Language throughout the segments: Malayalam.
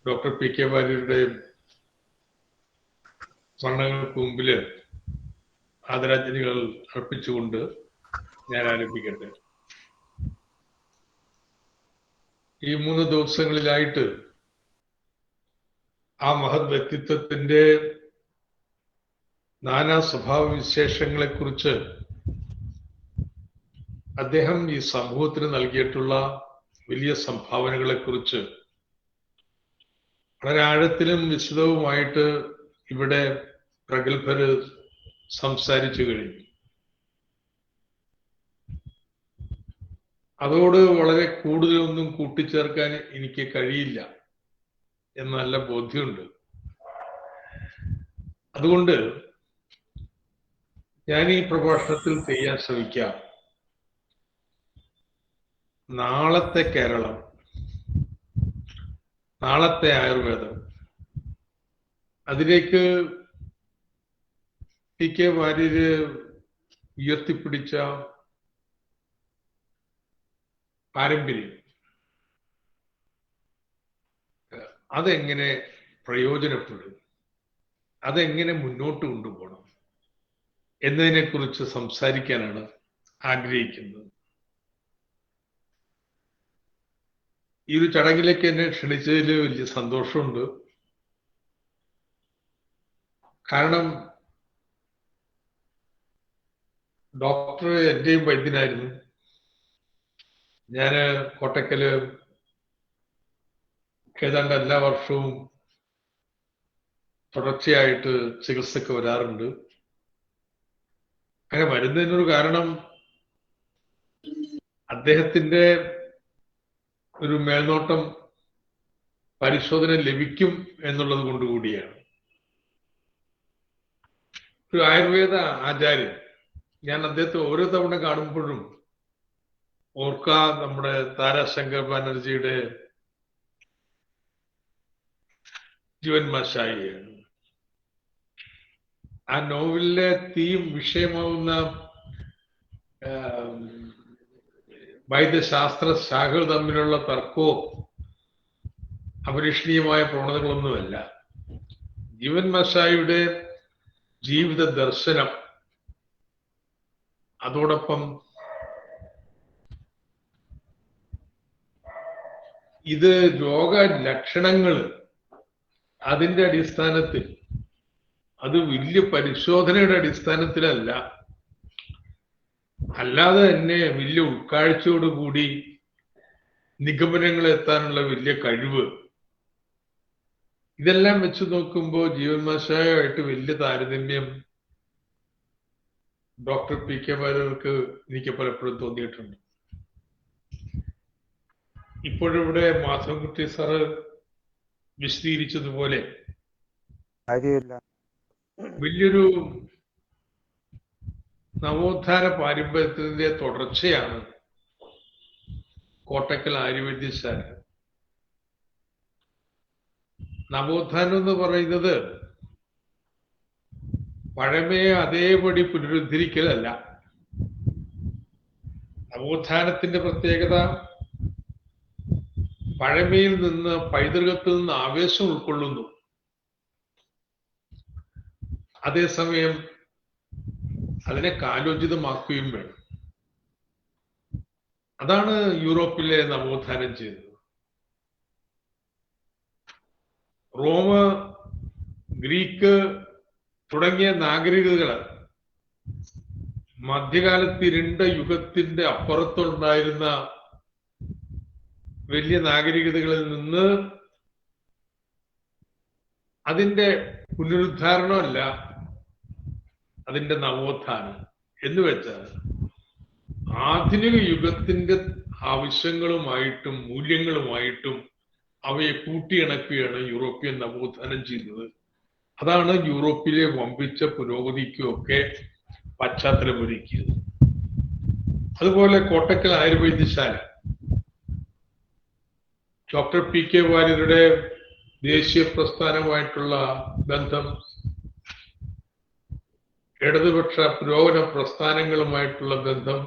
ഡോക്ടർ പി കെ വാര്യരുടെ സ്വർണ്ണങ്ങൾക്ക് മുമ്പിൽ ആദരാഞ്ജലികൾ അർപ്പിച്ചുകൊണ്ട് ഞാൻ ആരംഭിക്കട്ടെ. ഈ 3 ദിവസങ്ങളിലായിട്ട് ആ മഹത് വ്യക്തിത്വത്തിന്റെ നാനാ സ്വഭാവവിശേഷങ്ങളെക്കുറിച്ച് അദ്ദേഹം ഈ സമൂഹത്തിന് നൽകിയിട്ടുള്ള വലിയ സംഭാവനകളെക്കുറിച്ച് വളരെ ആഴത്തിലും വിശദവുമായിട്ട് ഇവിടെ പ്രഗത്ഭര് സംസാരിച്ചു കഴിഞ്ഞു. അതോട് വളരെ കൂടുതലൊന്നും കൂട്ടിച്ചേർക്കാൻ എനിക്ക് കഴിയില്ല എന്ന നല്ല ബോധ്യമുണ്ട്. അതുകൊണ്ട് ഞാൻ ഈ പ്രഭാഷണത്തിൽ ചെയ്യാൻ ശ്രമിക്കാം നാളത്തെ കേരളം, നാളത്തെ ആയുർവേദം, അതിലേക്ക് പി കെ വാര്യര് ഉയർത്തിപ്പിടിച്ച പാരമ്പര്യം അതെങ്ങനെ പ്രയോജനപ്പെടും, അതെങ്ങനെ മുന്നോട്ട് കൊണ്ടുപോകണം എന്നതിനെക്കുറിച്ച് സംസാരിക്കാനാണ് ആഗ്രഹിക്കുന്നത്. ഈ ഒരു ചടങ്ങിലേക്ക് എന്നെ ക്ഷണിച്ചതിൽ വലിയ സന്തോഷമുണ്ട്. കാരണം ഡോക്ടർ എന്റെയും വൈദ്യനായിരുന്നു. ഞാന് കോട്ടക്കല് ഏതാണ്ട് എല്ലാ വർഷവും തുടർച്ചയായിട്ട് ചികിത്സക്ക് വരാറുണ്ട്. അങ്ങനെ വരുന്നതിനൊരു കാരണം അദ്ദേഹത്തിന്റെ ഒരു മേൽനോട്ടം പരിശോധന ലഭിക്കും എന്നുള്ളത് കൊണ്ടുകൂടിയാണ്. ഒരു ആയുർവേദ ആചാര്യൻ, ഞാൻ അദ്ദേഹത്തെ ഓരോ തവണ കാണുമ്പോഴും നമ്മുടെ താരാശങ്കർ ബാനർജിയുടെ ജീവൻ മഷായിയാണ്. ആ നോവലിലെ വിഷയമാവുന്ന വൈദ്യശാസ്ത്ര ശാഖകൾ തമ്മിലുള്ള തർക്കവും അപരീക്ഷണീയമായ പ്രവണതകളൊന്നുമല്ല. ജീവൻ മഷായിയുടെ ജീവിത ദർശനം, അതോടൊപ്പം ഇത് രോഗലക്ഷണങ്ങൾ, അതിന്റെ അടിസ്ഥാനത്തിൽ, അത് വലിയ പരിശോധനയുടെ അടിസ്ഥാനത്തിലല്ല, അല്ലാതെ തന്നെ വലിയ ഉൾക്കാഴ്ചയോടുകൂടി നിഗമനങ്ങൾ എത്താനുള്ള വലിയ കഴിവ്, ഇതെല്ലാം വെച്ച് നോക്കുമ്പോൾ ജീവൻ മഷായുമായിട്ട് വലിയ താരതമ്യം ഡോക്ടർ പി കെ വാര്യർക്ക് എനിക്ക് പലപ്പോഴും തോന്നിയിട്ടുണ്ട്. ഇപ്പോഴിവിടെ മാധവൻകുട്ടി സാറ് വിശദീകരിച്ചതുപോലെ വലിയൊരു നവോത്ഥാന പാരമ്പര്യത്തിന്റെ തുടർച്ചയാണ് കോട്ടക്കൽ ആയുർവേദ്യശാല. നവോത്ഥാനം എന്ന് പറയുന്നത് പഴമയെ അതേപടി പുനരുദ്ധരിക്കലല്ല. നവോത്ഥാനത്തിന്റെ പ്രത്യേകത പഴമയിൽ നിന്ന്, പൈതൃകത്തിൽ നിന്ന് ആവേശം ഉൾക്കൊള്ളുന്നു, അതേസമയം അതിനെ കാലോചിതമാക്കുകയും വേണം. അതാണ് യൂറോപ്പിലെ നവോത്ഥാനം ചെയ്തത്. റോമ, ഗ്രീക്ക് തുടങ്ങിയ നാഗരികതകൾ മധ്യകാലത്ത് ഇരുണ്ട യുഗത്തിന്റെ അപ്പുറത്തുണ്ടായിരുന്ന വലിയ നാഗരികതകളിൽ നിന്ന് അതിന്റെ പുനരുദ്ധാരണമല്ല, അതിന്റെ നവോത്ഥാനം എന്ന് വെച്ചാൽ ആധുനിക യുഗത്തിന്റെ ആവശ്യങ്ങളുമായിട്ടും മൂല്യങ്ങളുമായിട്ടും അവയെ കൂട്ടിയിണക്കുകയാണ് യൂറോപ്യൻ നവോത്ഥാനം ചെയ്യുന്നത്. അതാണ് യൂറോപ്പിലെ വമ്പിച്ച പുരോഗതിക്കുമൊക്കെ പശ്ചാത്തലമൊരുക്കിയത്. അതുപോലെ കോട്ടക്കൽ ആയുർവേദ്യശാല ഡോക്ടർ പി കെ വാര്യരുടെ ദേശീയ പ്രസ്ഥാനമായിട്ടുള്ള ബന്ധം, ഇടതുപക്ഷ പുരോഗമന പ്രസ്ഥാനങ്ങളുമായിട്ടുള്ള ബന്ധം,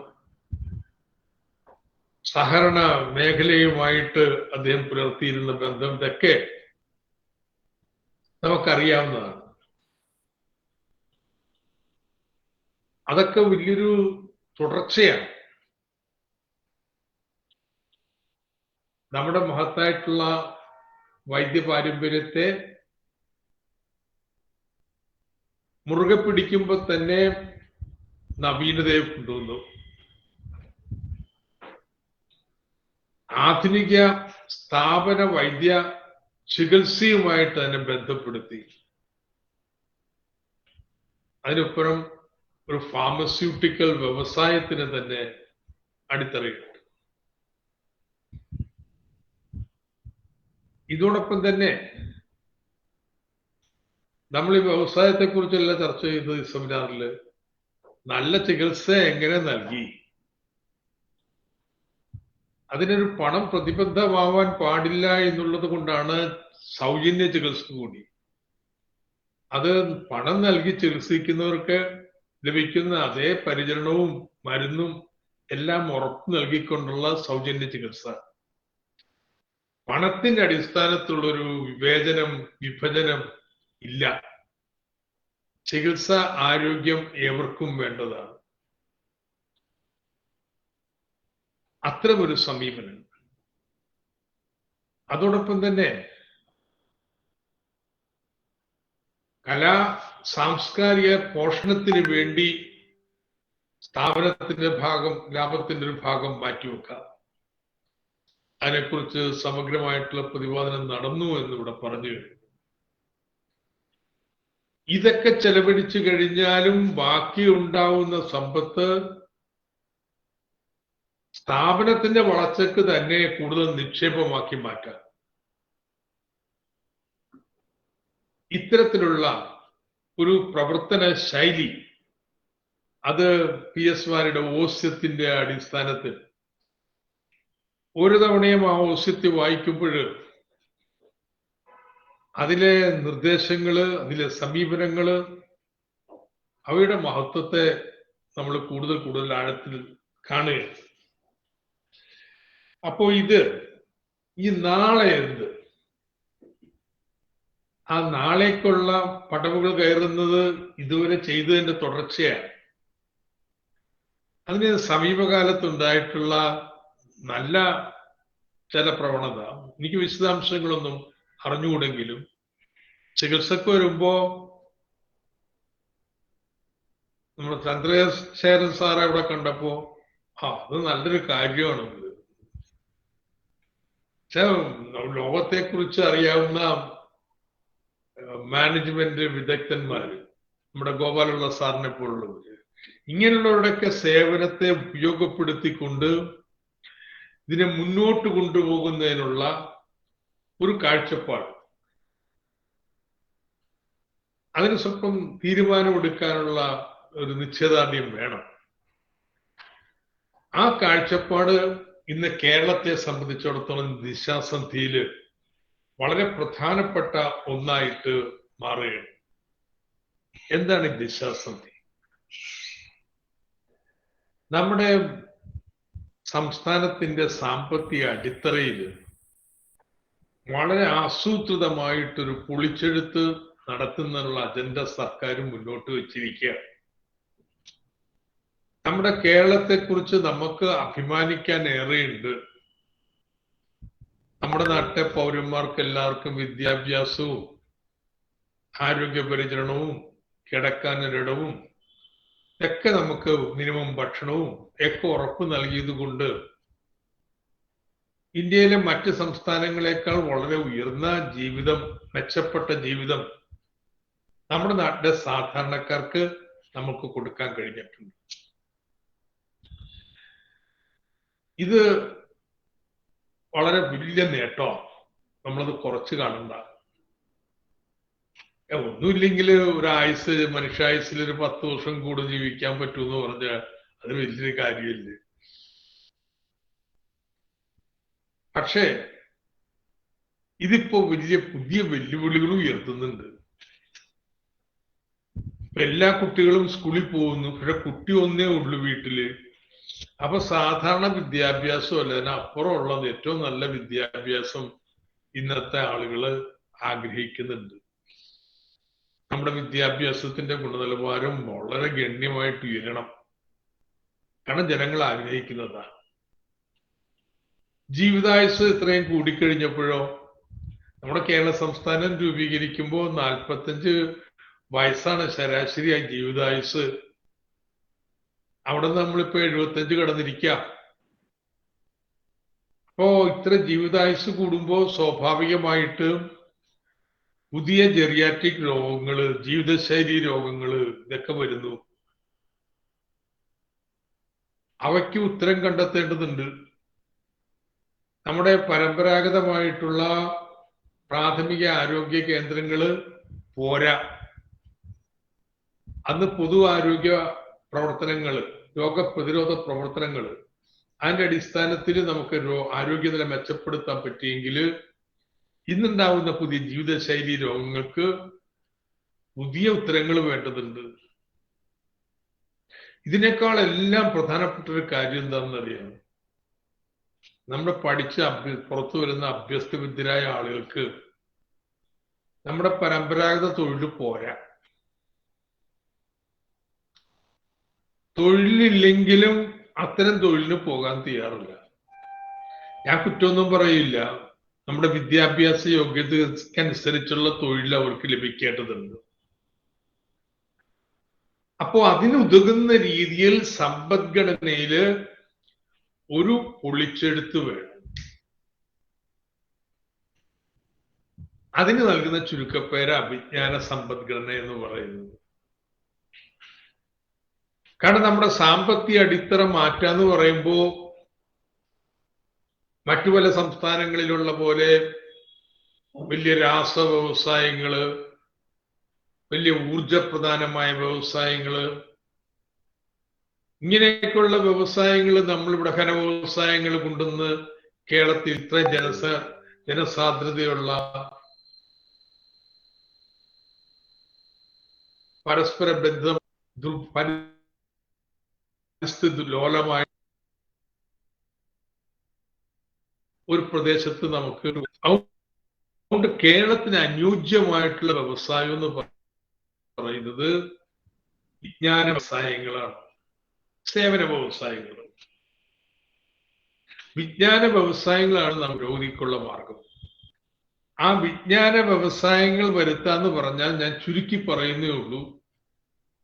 സഹകരണ മേഖലയുമായിട്ട് അദ്ദേഹം പുലർത്തിയിരുന്ന ബന്ധം, ഇതൊക്കെ നമുക്കറിയാവുന്നതാണ്. അതൊക്കെ വലിയൊരു തുടർച്ചയാണ്. നമ്മുടെ മഹത്തായിട്ടുള്ള വൈദ്യ പാരമ്പര്യത്തെ മുറുകെ പിടിക്കുമ്പോൾ തന്നെ നവീനതയെ കൊണ്ടുവന്നു. ആധുനിക സ്ഥാപന വൈദ്യ ചികിത്സയുമായിട്ട് തന്നെ ബന്ധപ്പെടുത്തി. അതിനപ്പുറം ഒരു ഫാർമസ്യൂട്ടിക്കൽ വ്യവസായത്തിന് തന്നെ അടിത്തറയുണ്ട്. ഇതോടൊപ്പം തന്നെ നമ്മൾ ഈ വ്യവസായത്തെ കുറിച്ചല്ല ചർച്ച ചെയ്തത് ഈ സെമിനാറിൽ. നല്ല ചികിത്സ എങ്ങനെ നൽകി, അതിനൊരു പണം പ്രതിബദ്ധമാവാൻ പാടില്ല എന്നുള്ളത് കൊണ്ടാണ് സൗജന്യ ചികിത്സ കൂടി. അത് പണം നൽകി ചികിത്സിക്കുന്നവർക്ക് ലഭിക്കുന്ന അതേ പരിചരണവും മരുന്നും എല്ലാം ഉറപ്പ് നൽകിക്കൊണ്ടുള്ള സൗജന്യ ചികിത്സ. പണത്തിന്റെ അടിസ്ഥാനത്തിലുള്ളൊരു വിഭജനം ഇല്ല. ചികിത്സ, ആരോഗ്യം ഏവർക്കും വേണ്ടതാണ്. അത്തരമൊരു സമീപനം. അതോടൊപ്പം തന്നെ സാംസ്കാരിക പോഷണത്തിന് വേണ്ടി സ്ഥാപനത്തിന്റെ ഭാഗം, ലാഭത്തിന്റെ ഒരു ഭാഗം മാറ്റിവെക്കാം. അതിനെക്കുറിച്ച് സമഗ്രമായിട്ടുള്ള പ്രതിപാദനം നടന്നു എന്നിവിടെ പറഞ്ഞു കഴിഞ്ഞു. ഇതൊക്കെ ചെലവഴിച്ചു കഴിഞ്ഞാലും ബാക്കി ഉണ്ടാവുന്ന സമ്പത്ത് സ്ഥാപനത്തിന്റെ വളർച്ചയ്ക്ക് തന്നെ കൂടുതൽ നിക്ഷേപമാക്കി മാറ്റാം. ഇത്തരത്തിലുള്ള ഒരു പ്രവർത്തന ശൈലി, അത് PS വാരിയുടെ ഓസ്യത്തിന്റെ അടിസ്ഥാനത്തിൽ ഒരു തവണയും ആ ഓസ്യത്തെ വായിക്കുമ്പോൾ അതിലെ നിർദ്ദേശങ്ങള്, അതിലെ സമീപനങ്ങള്, അവയുടെ മഹത്വത്തെ നമ്മൾ കൂടുതൽ ആഴത്തിൽ കാണുകയാണ്. അപ്പോ ഈ നാളെ എന്ത്, ആ നാളേക്കുള്ള പടവുകൾ കയറുന്നത് ഇതുവരെ ചെയ്തതിന്റെ തുടർച്ചയാണ്. അതിന് സമീപകാലത്തുണ്ടായിട്ടുള്ള നല്ല ചില പ്രവണത, എനിക്ക് വിശദാംശങ്ങളൊന്നും അറിഞ്ഞുകൂടെങ്കിലും ചികിത്സക്ക് വരുമ്പോ നമ്മുടെ ചന്ദ്രശേഖരൻ സാറെ അവിടെ കണ്ടപ്പോ അത് നല്ലൊരു കാര്യമാണ്. പക്ഷെ ലോകത്തെ കുറിച്ച് അറിയാവുന്ന മാനേജ്മെന്റ് വിദഗ്ധന്മാര്, നമ്മുടെ ഗോപാലുള്ള സാറിനെ പോലുള്ളവര്, ഇങ്ങനെയുള്ളവരുടെയൊക്കെ സേവനത്തെ ഉപയോഗപ്പെടുത്തിക്കൊണ്ട് ഇതിനെ മുന്നോട്ട് കൊണ്ടുപോകുന്നതിനുള്ള ഒരു കാഴ്ചപ്പാട്, അതിന് സ്വല്പം തീരുമാനമെടുക്കാനുള്ള ഒരു നിശ്ചയദാർഢ്യം വേണം. ആ കാഴ്ചപ്പാട് ഇന്ന് കേരളത്തെ സംബന്ധിച്ചിടത്തോളം ദിശാസന്ധിയില് വളരെ പ്രധാനപ്പെട്ട ഒന്നായിട്ട് മാറുകയാണ്. എന്താണ് ഈ ദിശാസന്ധി? നമ്മുടെ സംസ്ഥാനത്തിന്റെ സാമ്പത്തിക അടിത്തറയിൽ വളരെ ആസൂത്രിതമായിട്ടൊരു പൊളിച്ചെഴുത്ത് നടത്തുന്നതിനുള്ള അജണ്ട സർക്കാർ മുന്നോട്ട് വെച്ചിരിക്കുകയാണ്. നമ്മുടെ കേരളത്തെക്കുറിച്ച് നമുക്ക് അഭിമാനിക്കാൻ ഏറെയുണ്ട്. നമ്മുടെ നാട്ടിലെ പൗരന്മാർക്ക് എല്ലാവർക്കും വിദ്യാഭ്യാസവും ആരോഗ്യ പരിചരണവും കിടക്കാനൊരിടവും ഒക്കെ നമുക്ക് മിനിമം ഭക്ഷണവും ഒക്കെ ഉറപ്പ് നൽകിയത് കൊണ്ട് ഇന്ത്യയിലെ മറ്റ് സംസ്ഥാനങ്ങളെക്കാൾ വളരെ ഉയർന്ന ജീവിതം, മെച്ചപ്പെട്ട ജീവിതം നമ്മുടെ നാട്ടിലെ സാധാരണക്കാർക്ക് നമുക്ക് കൊടുക്കാൻ കഴിഞ്ഞിട്ടുണ്ട്. ഇത് വളരെ വലിയ നേട്ടമാണ്. നമ്മളത് കുറച്ച് കാണണ്ട. ഒന്നുമില്ലെങ്കിൽ ഒരായുസ്, മനുഷ്യായുസിൽ ഒരു 10 വർഷം കൂടുതൽ ജീവിക്കാൻ പറ്റുമെന്ന് പറഞ്ഞാൽ അത് വലിയൊരു കാര്യമില്ല. പക്ഷേ ഇതിപ്പോ പുതിയ വെല്ലുവിളികളും ഉയർത്തുന്നുണ്ട്. എല്ലാ കുട്ടികളും സ്കൂളിൽ പോകുന്നു, പക്ഷെ കുട്ടി ഒന്നേ ഉള്ളു വീട്ടില്. അപ്പൊ സാധാരണ വിദ്യാഭ്യാസം അല്ല, അതിനപ്പുറമുള്ള ഏറ്റവും നല്ല വിദ്യാഭ്യാസം ഇന്നത്തെ ആളുകള് ആഗ്രഹിക്കുന്നുണ്ട്. നമ്മുടെ വിദ്യാഭ്യാസത്തിന്റെ ഗുണനിലവാരം വളരെ ഗണ്യമായിട്ട് ഉയരണം. കാരണം ജനങ്ങൾ ആഗ്രഹിക്കുന്നതാണ്. ജീവിതായുസ് ഇത്രയും കൂടിക്കഴിഞ്ഞപ്പോഴോ നമ്മുടെ കേരള സംസ്ഥാനം രൂപീകരിക്കുമ്പോൾ 45 വയസ്സാണ് ശരാശരിയായി ജീവിതായുസ്. അവിടെ നമ്മളിപ്പോ 75 കടന്നിരിക്കാം. അപ്പോ ഇത്ര ജീവിതായുസ് കൂടുമ്പോൾ സ്വാഭാവികമായിട്ട് പുതിയ ജെറിയാട്രിക് രോഗങ്ങള്, ജീവിതശൈലി രോഗങ്ങള് ഇതൊക്കെ വരുന്നു. അവയ്ക്ക് ഉത്തരം കണ്ടെത്തേണ്ടതുണ്ട്. നമ്മുടെ പരമ്പരാഗതമായിട്ടുള്ള പ്രാഥമിക ആരോഗ്യ കേന്ദ്രങ്ങള് പോരാ. അന്ന് പൊതു ആരോഗ്യ പ്രവർത്തനങ്ങള്, രോഗപ്രതിരോധ പ്രവർത്തനങ്ങള്, അതിന്റെ അടിസ്ഥാനത്തിൽ നമുക്ക് ആരോഗ്യനില മെച്ചപ്പെടുത്താൻ പറ്റിയെങ്കിൽ ഇന്നുണ്ടാവുന്ന പുതിയ ജീവിതശൈലി രോഗങ്ങൾക്ക് പുതിയ ഉത്തരങ്ങൾ വേണ്ടതുണ്ട്. ഇതിനേക്കാൾ എല്ലാം പ്രധാനപ്പെട്ട ഒരു കാര്യം എന്താണെന്നറിയാം. നമ്മുടെ പുറത്തു വരുന്ന അഭ്യസ്തവിദ്യരായ ആളുകൾക്ക് നമ്മുടെ പരമ്പരാഗത തൊഴിൽ പോരാ. തൊഴിലില്ലെങ്കിലും അത്തരം തൊഴിലിന് പോകാൻ തയ്യാറില്ല. ഞാൻ കുറ്റമൊന്നും പറയില്ല. നമ്മുടെ വിദ്യാഭ്യാസ യോഗ്യതയ്ക്കനുസരിച്ചുള്ള തൊഴിൽ അവർക്ക് ലഭിക്കേണ്ടതുണ്ട്. അപ്പോ അതിനുതകുന്ന രീതിയിൽ സമ്പദ്ഘടനയില് ഒരു പൊളിച്ചെടുത്ത് വേണം. അതിന് നൽകുന്ന ചുരുക്കപ്പേര് അഭിജ്ഞാന സമ്പദ്ഘടന എന്ന് പറയുന്നത്. കാരണം നമ്മുടെ സാമ്പത്തിക അടിത്തറ മാറ്റാന്ന് പറയുമ്പോ മറ്റു പല സംസ്ഥാനങ്ങളിലുള്ള പോലെ വലിയ രാസ വ്യവസായങ്ങള്, വലിയ ഊർജപ്രധാനമായ വ്യവസായങ്ങള്, ഇങ്ങനെയൊക്കെയുള്ള വ്യവസായങ്ങൾ നമ്മളിവിടെ ഖന വ്യവസായങ്ങൾ കൊണ്ടുവന്ന് കേരളത്തിൽ ഇത്ര ജനസാന്ദ്രതയുള്ള പരസ്പര ബന്ധം പരിസ്ഥിതി ലോലമായ ഒരു പ്രദേശത്ത് നമുക്ക് അതുകൊണ്ട് കേരളത്തിന് അനുയോജ്യമായിട്ടുള്ള വ്യവസായം എന്ന് പറയുന്നത് വിജ്ഞാന വ്യവസായങ്ങളാണ്, സേവന വ്യവസായങ്ങൾ. വിജ്ഞാന വ്യവസായങ്ങളാണ് നാം പുരോഗതിക്കുള്ള മാർഗം. ആ വിജ്ഞാന വ്യവസായങ്ങൾ വരുത്താന്ന് പറഞ്ഞാൽ ഞാൻ ചുരുക്കി പറയുന്നേ ഉള്ളൂ,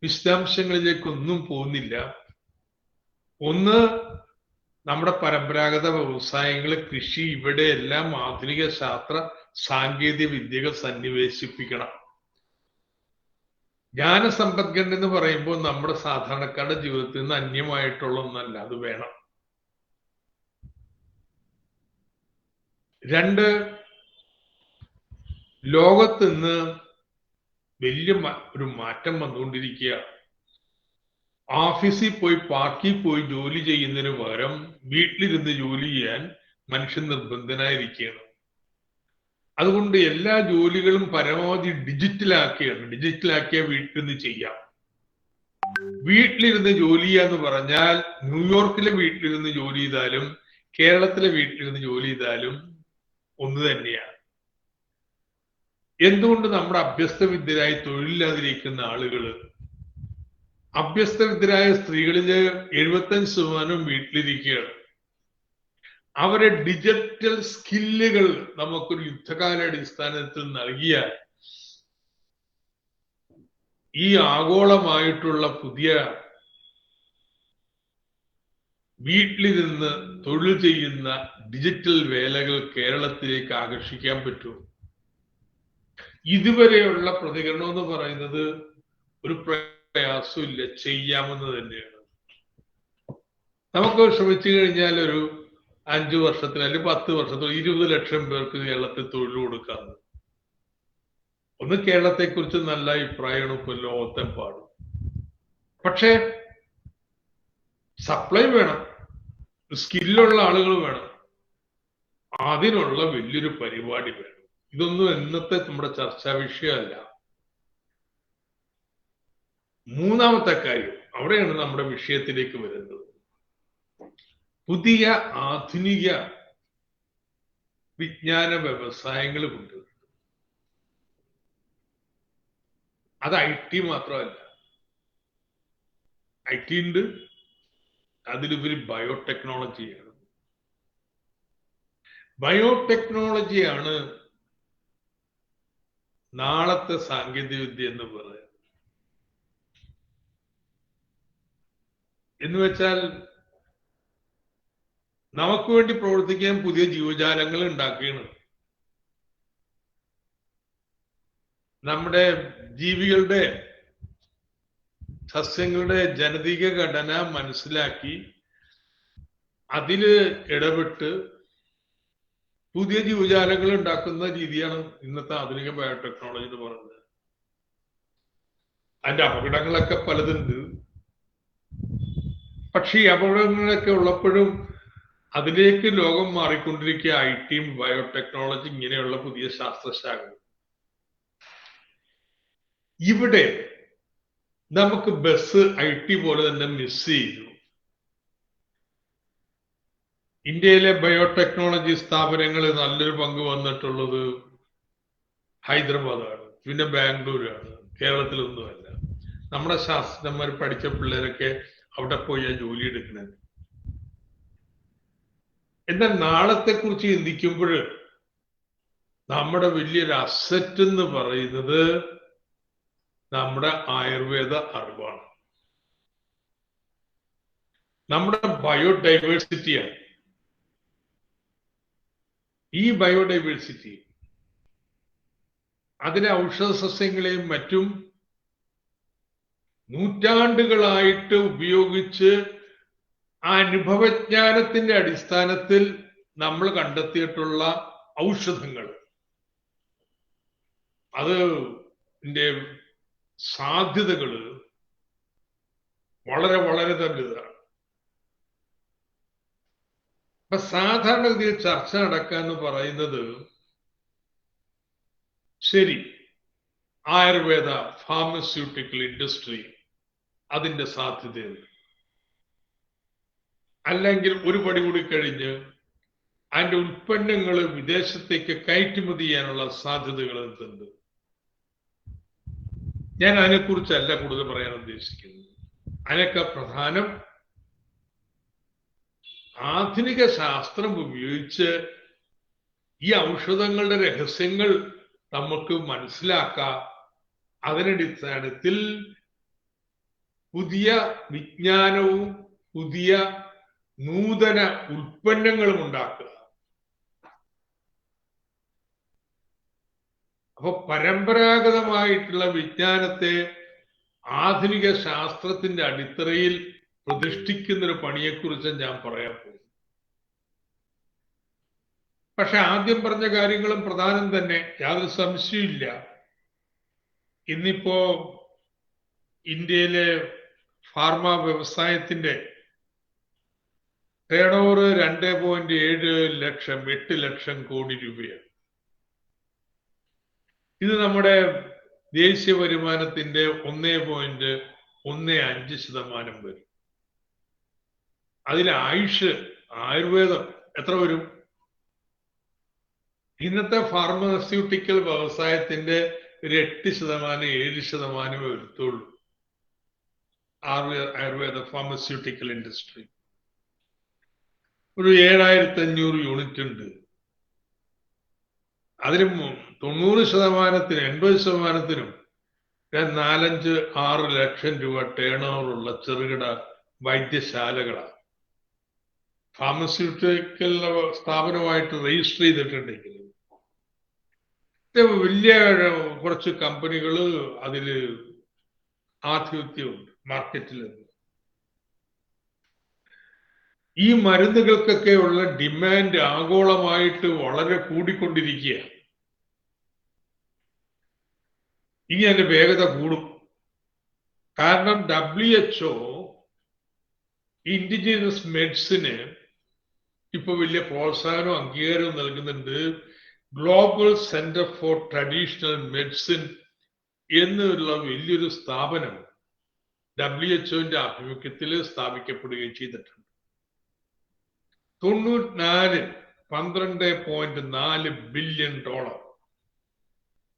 വിശദാംശങ്ങളിലേക്കൊന്നും പോകുന്നില്ല. ഒന്ന്, നമ്മുടെ പരമ്പരാഗത വ്യവസായങ്ങൾ, കൃഷി, ഇവിടെയെല്ലാം ആധുനിക ശാസ്ത്ര സാങ്കേതിക വിദ്യകൾ സന്നിവേശിപ്പിക്കണം. ജ്ഞാനസമ്പദ്ഘടന എന്ന് പറയുമ്പോൾ നമ്മുടെ സാധാരണക്കാരുടെ ജീവിതത്തിൽ നിന്ന് അന്യമായിട്ടുള്ള ഒന്നല്ല, അത് വേണം. 2, ലോകത്ത് നിന്ന് വലിയ ഒരു മാറ്റം വന്നുകൊണ്ടിരിക്കുക. ഓഫീസിൽ പോയി പാർക്കിൽ പോയി ജോലി ചെയ്യുന്നതിന് പകരം വീട്ടിലിരുന്ന് ജോലി ചെയ്യാൻ മനുഷ്യൻ നിർബന്ധനായിരിക്കുകയാണ്. അതുകൊണ്ട് എല്ലാ ജോലികളും പരമാവധി ഡിജിറ്റലാക്കിയ വീട്ടിലിരുന്ന് ചെയ്യാം. വീട്ടിലിരുന്ന് ജോലി ചെയ്യാന്ന് പറഞ്ഞാൽ ന്യൂയോർക്കിലെ വീട്ടിലിരുന്ന് ജോലി ചെയ്താലും കേരളത്തിലെ വീട്ടിലിരുന്ന് ജോലി ചെയ്താലും ഒന്ന് തന്നെയാണ്. എന്തുകൊണ്ട് നമ്മുടെ അഭ്യസ്തവിദ്യരായി തൊഴിലില്ലാതിരിക്കുന്ന ആളുകള്, അഭ്യസ്തവിദ്യരായ സ്ത്രീകളില് 75% വീട്ടിലിരിക്കുകയാണ്. അവരെ ഡിജിറ്റൽ സ്കില്ലുകൾ നമുക്കൊരു യുദ്ധകാലാടിസ്ഥാനത്തിൽ നൽകിയാൽ ഈ ആഗോളമായിട്ടുള്ള പുതിയ വീട്ടിലിരുന്ന് തൊഴിൽ ചെയ്യുന്ന ഡിജിറ്റൽ വേലകൾ കേരളത്തിലേക്ക് ആകർഷിക്കാൻ പറ്റും. ഇതുവരെയുള്ള പ്രതികരണം എന്ന് പറയുന്നത് ഒരു പ്രയാസമില്ല, ചെയ്യാമെന്ന് തന്നെയാണ്. നമുക്ക് ശ്രമിച്ചു കഴിഞ്ഞാൽ ഒരു 5 വർഷത്തിൽ അല്ലെങ്കിൽ 10 വർഷത്തിൽ 20 ലക്ഷം പേർക്ക് കേരളത്തിൽ തൊഴിൽ കൊടുക്കാറുണ്ട്. ഒന്ന്, കേരളത്തെക്കുറിച്ച് നല്ല അഭിപ്രായമാണ് ഇപ്പൊ ലോകത്തെമ്പാടും. പക്ഷേ സപ്ലൈ വേണം, സ്കില്ലുള്ള ആളുകൾ വേണം, അതിനുള്ള വലിയൊരു പരിപാടി വേണം. ഇതൊന്നും ഇന്നത്തെ നമ്മുടെ ചർച്ചാ വിഷയമല്ല. മൂന്നാമത്തെ കാര്യം, അവിടെയാണ് നമ്മുടെ വിഷയത്തിലേക്ക് വരുന്നത്. പുതിയ ആധുനിക വിജ്ഞാന വ്യവസായങ്ങൾ കൊണ്ട് അത് IT മാത്രമല്ല, IT ഉണ്ട്, അതിലുപരി ബയോടെക്നോളജിയാണ്. ബയോടെക്നോളജിയാണ് നാളത്തെ സാങ്കേതിക വിദ്യ എന്ന് പറയുന്നത്. എന്ന് വെച്ചാൽ നമുക്ക് വേണ്ടി പ്രവർത്തിക്കാൻ പുതിയ ജീവജാലങ്ങൾ ഉണ്ടാക്കുകയാണ്. നമ്മുടെ ജീവികളുടെ, സസ്യങ്ങളുടെ ജനിതക ഘടന മനസ്സിലാക്കി അതില് ഇടപെട്ട് പുതിയ ജീവജാലങ്ങൾ ഉണ്ടാക്കുന്ന രീതിയാണ് ഇന്നത്തെ ആധുനിക ബയോടെക്നോളജി എന്ന് പറയുന്നത്. അതിന്റെ അപകടങ്ങളൊക്കെ പലതുണ്ട്. പക്ഷെ ഈ അപകടങ്ങളൊക്കെ ഉള്ളപ്പോഴും അതിലേക്ക് ലോകം മാറിക്കൊണ്ടിരിക്കുക ITയും ബയോടെക്നോളജി ഇങ്ങനെയുള്ള പുതിയ ശാസ്ത്രശാഖകൾ. ഇവിടെ നമുക്ക് ബസ് IT പോലെ തന്നെ മിസ് ചെയ്തു. ഇന്ത്യയിലെ ബയോടെക്നോളജി സ്ഥാപനങ്ങൾ നല്ലൊരു പങ്ക് വന്നിട്ടുള്ളത് ഹൈദരാബാദാണ്, പിന്നെ ബാംഗ്ലൂരാണ്, കേരളത്തിലൊന്നുമല്ല. നമ്മുടെ ശാസ്ത്രജ്ഞന്മാർ പഠിച്ച പിള്ളേരൊക്കെ അവിടെ പോയി ജോലി എടുക്കുന്നത്. എന്നാൽ നാളത്തെ കുറിച്ച് ചിന്തിക്കുമ്പോൾ നമ്മുടെ വലിയൊരു അസറ്റ് എന്ന് പറയുന്നത് നമ്മുടെ ആയുർവേദ അറിവാണ്, നമ്മുടെ ബയോഡൈവേഴ്സിറ്റിയാണ്. ഈ ബയോഡൈവേഴ്സിറ്റി അതിലെ ഔഷധ സസ്യങ്ങളെയും മറ്റും നൂറ്റാണ്ടുകളായിട്ട് ഉപയോഗിച്ച് ആ അനുഭവജ്ഞാനത്തിന്റെ അടിസ്ഥാനത്തിൽ നമ്മൾ കണ്ടെത്തിയിട്ടുള്ള ഔഷധങ്ങൾ, അതിന്റെ സാധ്യതകൾ വളരെ വളരെ വലുതാണ്. അപ്പൊ സാധാരണഗതിയിൽ ചർച്ച നടക്കാന്ന് പറയുന്നത്, ശരി, ആയുർവേദ ഫാർമസ്യൂട്ടിക്കൽ ഇൻഡസ്ട്രി അതിന്റെ സാധ്യതയുണ്ട്, അല്ലെങ്കിൽ ഒരു പടി കൂടി കഴിഞ്ഞ് അതിന്റെ ഉൽപ്പന്നങ്ങൾ വിദേശത്തേക്ക് കയറ്റുമതി ചെയ്യാനുള്ള സാധ്യതകൾ എന്തുണ്ട്. ഞാൻ അതിനെക്കുറിച്ചല്ല കൂടുതൽ പറയാൻ ഉദ്ദേശിക്കുന്നത്. അതിനൊക്കെ പ്രധാനം ആധുനിക ശാസ്ത്രം ഉപയോഗിച്ച് ഈ ഔഷധങ്ങളുടെ രഹസ്യങ്ങൾ നമുക്ക് മനസ്സിലാക്കാം. അതിനടിസ്ഥാനത്തിൽ പുതിയ വിജ്ഞാനവും പുതിയ നൂതന ഉൽപ്പന്നങ്ങളും ഉണ്ടാക്കുക. അപ്പൊ പരമ്പരാഗതമായിട്ടുള്ള വിജ്ഞാനത്തെ ആധുനിക ശാസ്ത്രത്തിന്റെ അടിത്തറയിൽ പ്രതിഷ്ഠിക്കുന്നൊരു പണിയെക്കുറിച്ച് ഞാൻ പറയാൻ പോകും. പക്ഷെ ആദ്യം പറഞ്ഞ കാര്യങ്ങളും പ്രധാനം തന്നെ, യാതൊരു സംശയമില്ല. ഇന്നിപ്പോ ഇന്ത്യയിലെ ഫാർമ വ്യവസായത്തിന്റെ ടേൺ ഓവർ 2.7 ലക്ഷം, 8 ലക്ഷം കോടി രൂപയാണ്. ഇത് നമ്മുടെ ദേശീയ വരുമാനത്തിന്റെ 1.15% വരും. അതിൽ ആയുർവേദം എത്ര വരും? ഇന്നത്തെ ഫാർമസ്യൂട്ടിക്കൽ വ്യവസായത്തിന്റെ ഒരു 8%, 7% വരുത്തുള്ളൂ ആയുർവേദ ഫാർമസ്യൂട്ടിക്കൽ ഇൻഡസ്ട്രി. ഒരു 7500 യൂണിറ്റ് ഉണ്ട്. അതിന് 90%, 80%, 4-6 ലക്ഷം രൂപ ടേൺ ഓവറുള്ള ചെറുകിട വൈദ്യശാലകളാണ്. ഫാർമസ്യൂട്ടിക്കൽ സ്ഥാപനമായിട്ട് രജിസ്റ്റർ ചെയ്തിട്ടുണ്ടെങ്കിൽ വലിയ കുറച്ച് കമ്പനികൾ അതിൽ ആധിപത്യമുണ്ട് മാർക്കറ്റിൽ. ഈ മരുന്നുകൾക്കൊക്കെയുള്ള ഡിമാൻഡ് ആഗോളമായിട്ട് വളരെ കൂടിക്കൊണ്ടിരിക്കുക. ഇനി അതിന്റെ വേഗത കൂടും. കാരണം WHO ഇൻഡിജിനസ് മെഡിസിന് ഇപ്പൊ വലിയ പ്രോത്സാഹനവും അംഗീകാരവും നൽകുന്നുണ്ട്. Global centre for traditional medicine എന്നുള്ള വലിയൊരു സ്ഥാപനം WHO ആഭിമുഖ്യത്തിൽ സ്ഥാപിക്കപ്പെടുകയും ചെയ്തിട്ടുണ്ട്. 12.4 ബില്യൺ ഡോളർ,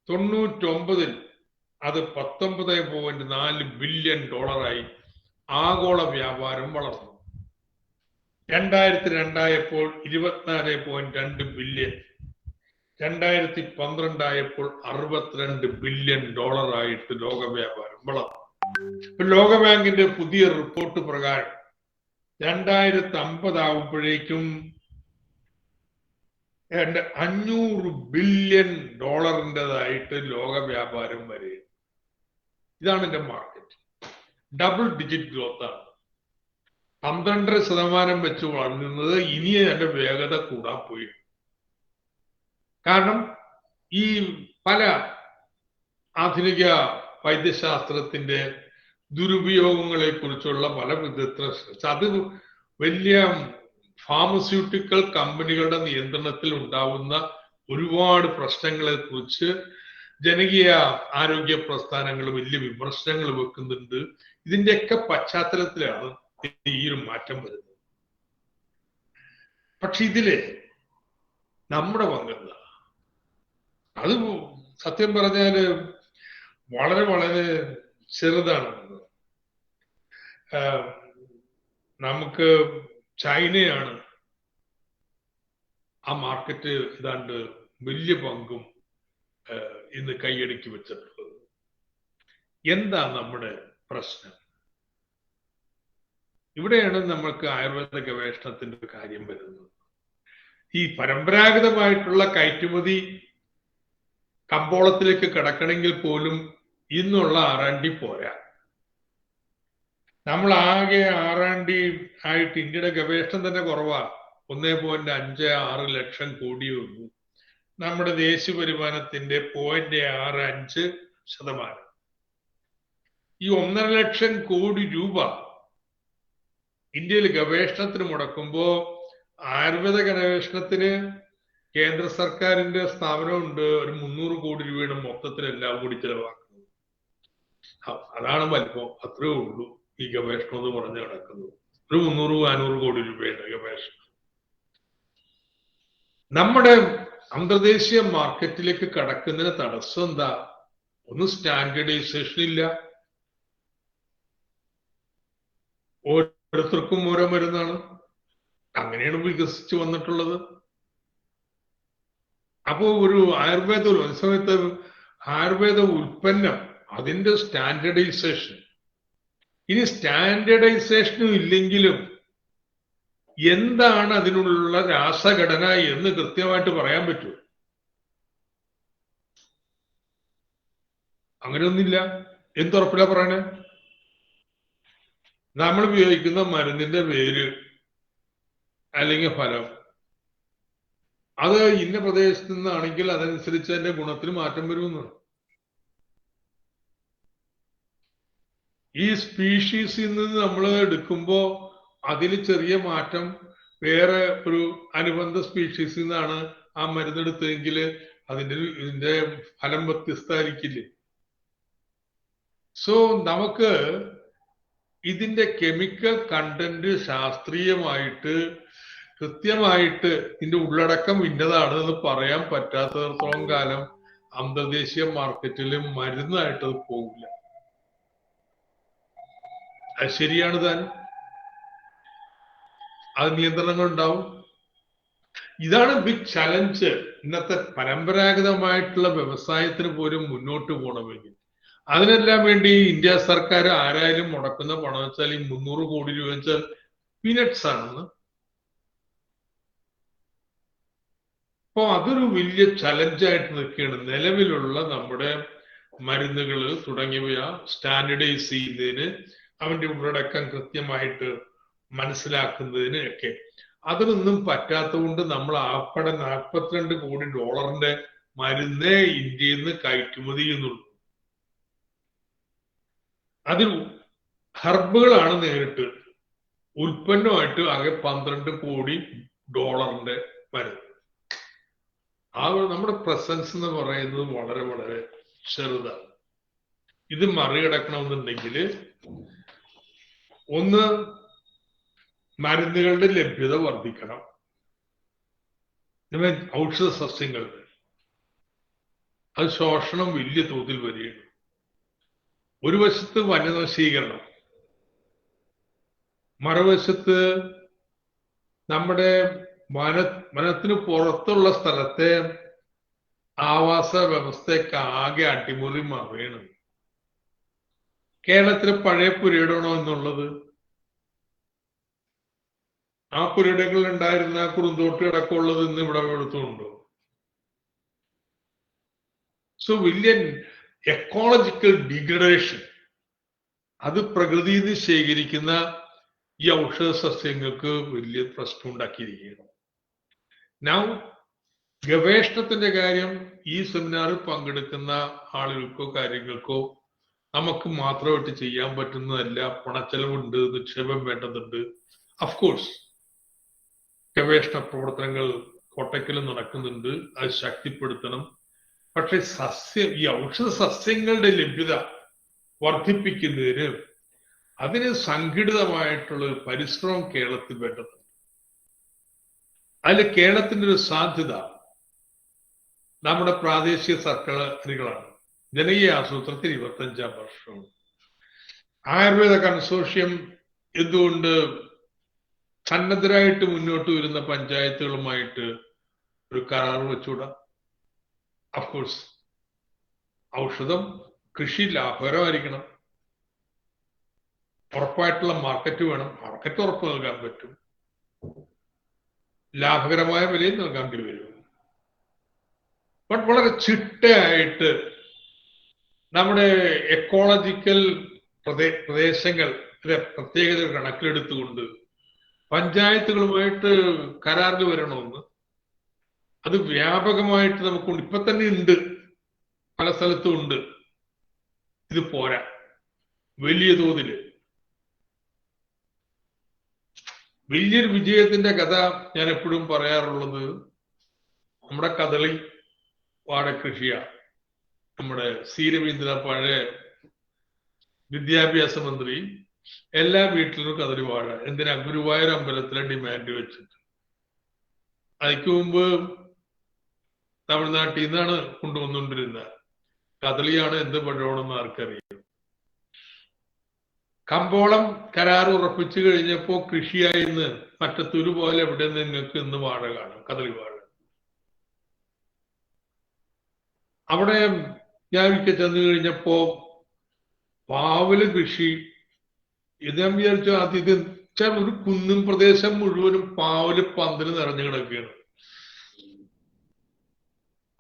99 അത് 19.4 ബില്യൺ ഡോളറായി ആഗോള വ്യാപാരം വളർന്നു. 2002 24.2 ബില്യൺ, 2012 ആയപ്പോൾ 62 ബില്യൺ ഡോളറായിട്ട് ലോക വ്യാപാരം വളർന്നു. ലോകബാങ്കിന്റെ പുതിയ റിപ്പോർട്ട് പ്രകാരം 2050 ആവുമ്പോഴേക്കും 500 ബില്യൺ ഡോളറിൻ്റെതായിട്ട് ലോക വ്യാപാരം വരെ. ഇതാണ് എന്റെ മാർക്കറ്റ്. ഡബിൾ ഡിജിറ്റ് ഗ്രോത്ത് ആണ്. 12% വെച്ച് വളർന്നത്. ഇനി അതിന്റെ വേഗത കൂടാൻ പോയി. കാരണം ഈ പല ആധുനിക വൈദ്യശാസ്ത്രത്തിന്റെ ദുരുപയോഗങ്ങളെ കുറിച്ചുള്ള പല വിദഗ്ധ അത് വലിയ ഫാർമസ്യൂട്ടിക്കൽ കമ്പനികളുടെ നിയന്ത്രണത്തിൽ ഉണ്ടാവുന്ന ഒരുപാട് പ്രശ്നങ്ങളെ കുറിച്ച് ജനകീയ ആരോഗ്യ പ്രസ്ഥാനങ്ങൾ വലിയ വിമർശനങ്ങൾ വെക്കുന്നുണ്ട്. ഇതിന്റെയൊക്കെ പശ്ചാത്തലത്തിലാണ് ഈ ഒരു മാറ്റം വരുന്നത്. പക്ഷെ ഇതില് നമ്മുടെ പങ്കെന്താ? അത് സത്യം പറഞ്ഞാല് വളരെ വളരെ ചെറുതാണ്. നമുക്ക് ചൈനയാണ് ആ മാർക്കറ്റ് ഏതാണ്ട് വലിയ പങ്കും ഇന്ന് കൈയടക്കി വെച്ചിട്ടുള്ളത്. എന്താ നമ്മുടെ പ്രശ്നം? ഇവിടെയാണ് നമ്മൾക്ക് ആയുർവേദ ഗവേഷണത്തിന്റെ ഒരു കാര്യം വരുന്നത്. ഈ പരമ്പരാഗതമായിട്ടുള്ള കയറ്റുമതി കമ്പോളത്തിലേക്ക് കടക്കണമെങ്കിൽ പോലും ഇന്നുള്ള R&D പോരാ. നമ്മൾ ആകെ R&D ആയിട്ട് ഇന്ത്യയുടെ ഗവേഷണം തന്നെ കുറവാ. 1.56 ലക്ഷം കോടി ഉള്ളൂ. നമ്മുടെ ദേശീയ വരുമാനത്തിന്റെ 0.65%. ഈ 1.5 ലക്ഷം കോടി രൂപ ഇന്ത്യയിൽ ഗവേഷണത്തിന് മുടക്കുമ്പോ ആയുർവേദ ഗവേഷണത്തിന് കേന്ദ്ര സർക്കാരിന്റെ സ്ഥാപനമുണ്ട്. ഒരു 300 കോടി രൂപയാണ് മൊത്തത്തിൽ എല്ലാം കൂടി ചെലവാക്കുന്നത്. അതാണ് വലിപ്പം. അത്രേ ഉള്ളൂ ഈ ഗവേഷണം എന്ന് പറഞ്ഞ് നടക്കുന്നത്. ഒരു 300-400 കോടി രൂപയുടെ ഗവേഷണം. നമ്മുടെ അന്തർദേശീയ മാർക്കറ്റിലേക്ക് കടക്കുന്നതിന് തടസ്സം എന്താ? ഒന്ന് സ്റ്റാൻഡേർഡൈസേഷൻ ഇല്ല. ഓരോരുത്തർക്കും ഓരോ മരുന്നാണ്. അങ്ങനെയാണ് വികസിച്ച് വന്നിട്ടുള്ളത്. അപ്പോ ഒരു ആയുർവേദ സമയത്ത് ആയുർവേദ ഉൽപ്പന്നം അതിന്റെ സ്റ്റാൻഡേർഡൈസേഷൻ. ഇനി സ്റ്റാൻഡേർഡൈസേഷനും ഇല്ലെങ്കിലും എന്താണ് അതിനുള്ള രാസഘടന എന്ന് കൃത്യമായിട്ട് പറയാൻ പറ്റൂ? അങ്ങനെയൊന്നുമില്ല. എന്തുറപ്പില്ല പറയണേ? നമ്മൾ ഉപയോഗിക്കുന്ന മരുന്നിന്റെ പേര് അല്ലെങ്കിൽ ഫലം അത് ഇന്ന പ്രദേശത്ത് നിന്നാണെങ്കിൽ അതനുസരിച്ച് അതിന്റെ ഗുണത്തിന് മാറ്റം വരുമെന്നാണ്. ഈ സ്പീഷീസിൽ നിന്ന് നമ്മൾ എടുക്കുമ്പോ അതിൽ ചെറിയ മാറ്റം വേറെ ഒരു അനുബന്ധ സ്പീഷീസിൽ നിന്നാണ് ആ മരുന്നെടുത്തതെങ്കിൽ ഇതിന്റെ ഫലം വ്യത്യസ്തമായിരിക്കില്ലേ? സോ നമുക്ക് ഇതിന്റെ കെമിക്കൽ കണ്ടന്റ് ശാസ്ത്രീയമായിട്ട് കൃത്യമായിട്ട് ഇതിന്റെ ഉള്ളടക്കം ഇന്നതാണ് എന്ന് പറയാൻ പറ്റാത്തടത്തോളം കാലം അന്തർദേശീയ മാർക്കറ്റിൽ മരുന്നായിട്ട് അത് പോകില്ല. അത് ശരിയാണ് താൻ. അത് നിയന്ത്രണങ്ങൾ ഉണ്ടാവും. ഇതാണ് ബിഗ് ചലഞ്ച്. ഇന്നത്തെ പരമ്പരാഗതമായിട്ടുള്ള വ്യവസായത്തിന് പോലും മുന്നോട്ട് പോകണമെങ്കിൽ അതിനെല്ലാം വേണ്ടി ഇന്ത്യ സർക്കാർ ആരായാലും മുടക്കുന്ന പണം വെച്ചാൽ ഈ 300 കോടി രൂപ വെച്ചാൽ പീനട്സ് ആണെന്ന്. അപ്പൊ അതൊരു വലിയ ചലഞ്ചായിട്ട് നിൽക്കുകയാണ്. നിലവിലുള്ള നമ്മുടെ മരുന്നുകൾ തുടങ്ങിയവ സ്റ്റാൻഡേർഡൈസ് ചെയ്യുന്നതിന്, അവന്റെ ഉള്ളടക്കം കൃത്യമായിട്ട് മനസ്സിലാക്കുന്നതിന് ഒക്കെ അതിനൊന്നും പറ്റാത്തതുകൊണ്ട് നമ്മൾ ആപ്പടെ 42 കോടി ഡോളറിന്റെ മരുന്നേ ഇന്ത്യയിൽ നിന്ന് കയറ്റുമതി ചെയ്യുന്നുള്ളൂ. അതിൽ ഹെർബുകളാണ് നേരിട്ട് ഉൽപ്പന്നമായിട്ട് ആകെ 12 കോടി ഡോളറിന്റെ മരുന്ന്. ആ നമ്മുടെ പ്രസൻസ് എന്ന് പറയുന്നത് വളരെ വളരെ ചെറുതാണ്. ഇത് മറികടക്കണമെന്നുണ്ടെങ്കിൽ ഒന്ന് മരുന്നുകളുടെ ലഭ്യത വർദ്ധിക്കണം. ഔഷധ സസ്യങ്ങളുടെ അത് ശോഷണം വലിയ തോതിൽ വരികയാണ്. ഒരു വശത്ത് വനനശീകരണം, മറുവശത്ത് നമ്മുടെ വനത്തിന് പുറത്തുള്ള സ്ഥലത്തെ ആവാസ വ്യവസ്ഥയൊക്കെ ആകെ അടിമുറി മറിയണം. കേരളത്തിലെ പഴയ പുരയിടമാണോ എന്നുള്ളത്? ആ പുരയിടങ്ങളിൽ ഉണ്ടായിരുന്ന കുറുന്തോട്ടി അടക്കമുള്ളത് ഇന്ന് ഇവിടെ എടുത്തുണ്ടോ? സോ വലിയ എക്കോളജിക്കൽ ഡിഗ്രഡേഷൻ, അത് പ്രകൃതിയിൽ നിന്ന് ശേഖരിക്കുന്ന ഈ ഔഷധ സസ്യങ്ങൾക്ക് വലിയ പ്രശ്നം ഉണ്ടാക്കിയിരിക്കുകയാണ്. നൗ ഗവേഷണത്തിന്റെ കാര്യം ഈ സെമിനാറിൽ പങ്കെടുക്കുന്ന ആളുകൾക്കോ കാര്യങ്ങൾക്കോ നമുക്ക് മാത്രമായിട്ട് ചെയ്യാൻ പറ്റുന്നതല്ല. പണച്ചെലവുണ്ട്, നിക്ഷേപം വേണ്ടതുണ്ട്. അഫ്കോഴ്സ് ഗവേഷണ പ്രവർത്തനങ്ങൾ കോട്ടയ്ക്കലും നടക്കുന്നുണ്ട്, അത് ശക്തിപ്പെടുത്തണം. പക്ഷെ ഈ ഔഷധ സസ്യങ്ങളുടെ ലഭ്യത വർദ്ധിപ്പിക്കുന്നതിന് അതിന് സംഘടിതമായിട്ടുള്ള ഒരു പരിശ്രമം കേരളത്തിൽ വേണ്ടതുണ്ട്. അതിൽ കേരളത്തിന്റെ ഒരു സാധ്യത നമ്മുടെ പ്രാദേശിക സർക്കാരുകളാണ്. ജനകീയ ആസൂത്രണത്തിൽ 25-ാം വർഷമാണ്. ആയുർവേദ കൺസോർഷ്യം എന്തുകൊണ്ട് സന്നദ്ധരായിട്ട് മുന്നോട്ട് വരുന്ന പഞ്ചായത്തുകളുമായിട്ട് ഒരു കരാർ വെച്ചുകൂടാ? അഫ്കോഴ്സ് ഔഷധം കൃഷി ലാഭകരമായിരിക്കണം, ഉറപ്പായിട്ടുള്ള മാർക്കറ്റ് വേണം. മാർക്കറ്റ് ഉറപ്പ് നൽകാൻ പറ്റും, ലാഭകരമായ വിലയും നൽകാൻ വരും. ബട്ട് വളരെ ചിട്ടയായിട്ട് നമ്മുടെ എക്കോളജിക്കൽ പ്രദേശങ്ങൾ പ്രത്യേകത കണക്കിലെടുത്തുകൊണ്ട് പഞ്ചായത്തുകളുമായിട്ട് കരാറിൽ വരണമെന്ന്. അത് വ്യാപകമായിട്ട് നമുക്കുണ്ട്, ഇപ്പൊ തന്നെ ഉണ്ട്, പല സ്ഥലത്തും ഉണ്ട്. ഇത് പോരാ, വലിയ തോതില്. വലിയൊരു വിജയത്തിന്റെ കഥ ഞാൻ എപ്പോഴും പറയാറുള്ളത് നമ്മുടെ കദളി വാഴക്കൃഷിയാണ്. നമ്മുടെ സി രവീന്ദ്ര പഴയ വിദ്യാഭ്യാസ മന്ത്രി എല്ലാ വീട്ടിലും കദളി വാഴ. എന്തിനാ? ഗുരുവായൂർ അമ്പലത്തിലെ ഡിമാൻഡ് വെച്ചിട്ട്. അതിക്ക് മുമ്പ് തമിഴ്നാട്ടിൽ നിന്നാണ് കൊണ്ടുവന്നുകൊണ്ടിരുന്നത്. കദളിയാണ് എന്ത് പഴമാണെന്ന് ആർക്കറിയാം. കമ്പോളം കരാർ ഉറപ്പിച്ചു കഴിഞ്ഞപ്പോ കൃഷിയായിന്ന് മറ്റത്തൂര് പോലെ എവിടെ നിങ്ങൾക്ക് ഇന്ന് വാഴ കാണാം, കദളി വാഴ. അവിടെ ഞാൻ ചെന്ന് കഴിഞ്ഞപ്പോ പാവല് കൃഷി, ഇത് ഞാൻ വിചാരിച്ചു ആദ്യം ഒരു കുന്നും പ്രദേശം മുഴുവനും പാവല് പന്തല് നിറഞ്ഞു കിടക്കുകയാണ്.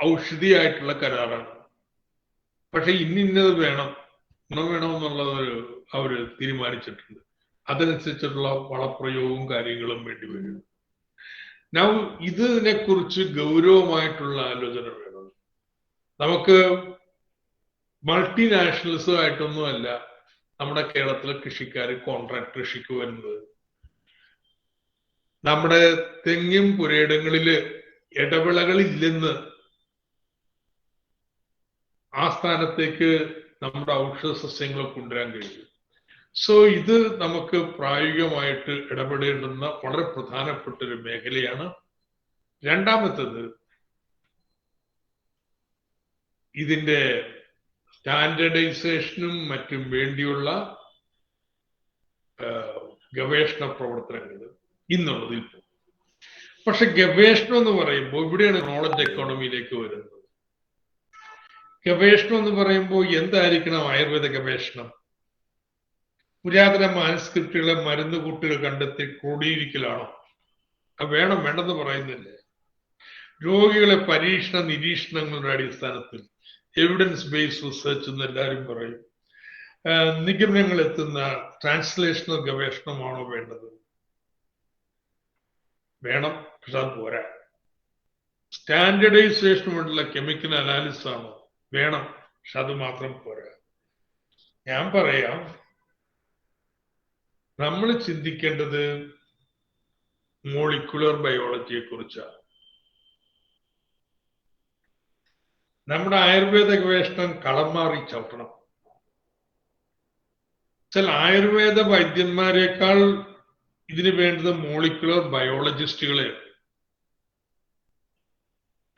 ഔഷധിയായിട്ടുള്ള കരാറാണ്. പക്ഷെ ഇന്നത് വേണം, ഗുണം വേണമെന്നുള്ളത് അവര് തീരുമാനിച്ചിട്ടുണ്ട്. അതനുസരിച്ചിട്ടുള്ള വളപ്രയോഗവും കാര്യങ്ങളും വേണ്ടി വരും. ഞാൻ ഇതിനെ കുറിച്ച് ഗൗരവമായിട്ടുള്ള ആലോചന വേണം. നമുക്ക് മൾട്ടിനാഷണൽസുമായിട്ടൊന്നുമല്ല നമ്മുടെ കേരളത്തിലെ കൃഷിക്കാർ കോൺട്രാക്ട് കൃഷിക്ക് വരുന്നത്. നമ്മുടെ തെങ്ങും പുരയിടങ്ങളില് ഇടവിളകളില്ലെന്ന് ആ സ്ഥാനത്തേക്ക് നമ്മുടെ ഔഷധ സസ്യങ്ങളെ കൊണ്ടുവരാൻ കഴിയും. സോ ഇത് നമുക്ക് പ്രായോഗികമായിട്ട് ഇടപെടേണ്ടുന്ന വളരെ പ്രധാനപ്പെട്ട ഒരു മേഖലയാണ്. രണ്ടാമത്തത്, ഇതിന്റെ സ്റ്റാൻഡേർഡൈസേഷനും മറ്റും വേണ്ടിയുള്ള ഗവേഷണ പ്രവർത്തനങ്ങൾ ഇന്നുള്ളതിൽ. പക്ഷെ ഗവേഷണം എന്ന് പറയുമ്പോൾ ഇവിടെയാണ് നോളജ് എക്കോണമിയിലേക്ക് വരുന്നത്. ഗവേഷണം എന്ന് പറയുമ്പോൾ എന്തായിരിക്കണം ആയുർവേദ ഗവേഷണം? പുരാതന മാനുസ്ക്രിപ്റ്റുകളെ മരുന്ന് കൂട്ടുകൾ കണ്ടെത്തി ക്രോഡീകരിക്കലാണോ? അത് വേണ്ടെന്ന് പറയുന്നില്ലേ? രോഗികളെ പരീക്ഷണ നിരീക്ഷണങ്ങളുടെ അടിസ്ഥാനത്തിൽ എവിഡൻസ് ബേസ്ഡ് റിസർച്ച് എന്ന് എല്ലാവരും പറയും. നിഗമനങ്ങൾ എത്തുന്ന ട്രാൻസ്ലേഷണൽ ഗവേഷണമാണോ വേണ്ടത്? വേണം, പക്ഷെ അത് പോരാ. സ്റ്റാൻഡേർഡൈസേഷൻ വേണ്ടുള്ള കെമിക്കൽ അനാലിസിസ് ആണോ? വേണം, പക്ഷെ അത് മാത്രം പോരാ. ഞാൻ പറയാം, നമ്മൾ ചിന്തിക്കേണ്ടത് മോളിക്കുലർ ബയോളജിയെ കുറിച്ചാണ്. നമ്മുടെ ആയുർവേദ ഗവേഷണം കളം മാറി ചവിട്ടണം. ചില ആയുർവേദ വൈദ്യന്മാരെക്കാൾ ഇതിന് വേണ്ടത് മോളിക്കുലർ ബയോളജിസ്റ്റുകളെ.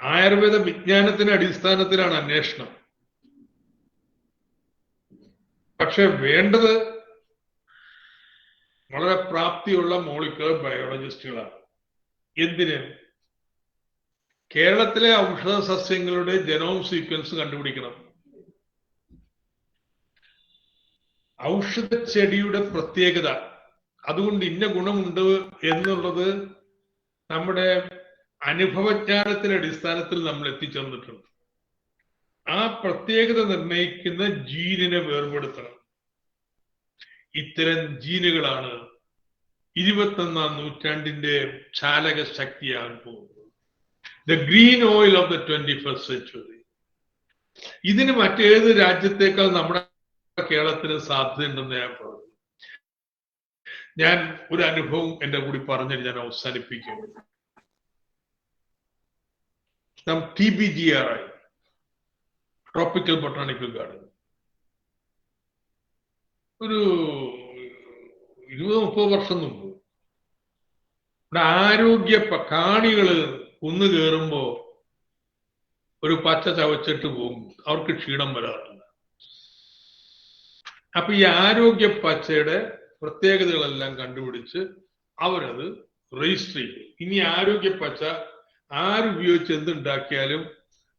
ആയുർവേദ വിജ്ഞാനത്തിന്റെ അടിസ്ഥാനത്തിലാണ് അന്വേഷണം. പക്ഷെ വേണ്ടത് വളരെ പ്രാപ്തിയുള്ള മോളിക്കുലർ ബയോളജിസ്റ്റുകളാണ്. എന്തിന്? കേരളത്തിലെ ഔഷധ സസ്യങ്ങളുടെ ജനോം സീക്വൻസ് കണ്ടുപിടിക്കണം. ഔഷധ ചെടിയുടെ പ്രത്യേകത, അതുകൊണ്ട് ഇന്ന ഗുണമുണ്ട് എന്നുള്ളത് നമ്മുടെ അനുഭവജ്ഞാനത്തിന്റെ അടിസ്ഥാനത്തിൽ നമ്മൾ എത്തിച്ചേർന്നിട്ടുണ്ട്. ആ പ്രത്യേകത നിർണയിക്കുന്ന ജീനിനെ വേർപെടുത്തണം. ഇത്തരം ജീനുകളാണ് 21ാം നൂറ്റാണ്ടിന്റെ ചാലക ശക്തിയാകാൻ പോകുന്നത്. The green oil of the 21st century. ഇതിന് മറ്റേത് രാജ്യത്തേക്കാൾ നമ്മുടെ കേരളത്തിന് സാധ്യതയുണ്ടെന്ന് ഞാൻ പറഞ്ഞു. ഞാൻ ഒരു അനുഭവം എന്റെ കൂടി പറഞ്ഞിട്ട് ഞാൻ അവസാനിപ്പിക്കും. TBGRI, ട്രോപ്പിക്കൽ ബൊട്ടാണിക്കൽ ഗാർഡൻ, ഒരു 20-30 വർഷം മുമ്പ് ഇവിടെ ആരോഗ്യ കാണികള് കുന്നു കയറുമ്പോ ഒരു പച്ച ചവച്ചിട്ട് പോകും, അവർക്ക് ക്ഷീണം വരാറില്ല. അപ്പൊ ഈ ആരോഗ്യ പച്ചയുടെ പ്രത്യേകതകളെല്ലാം കണ്ടുപിടിച്ച് അവരത് രജിസ്റ്റർ ചെയ്തു. ഇനി ആരോഗ്യ പച്ച ആരുപയോഗിച്ച് എന്തുണ്ടാക്കിയാലും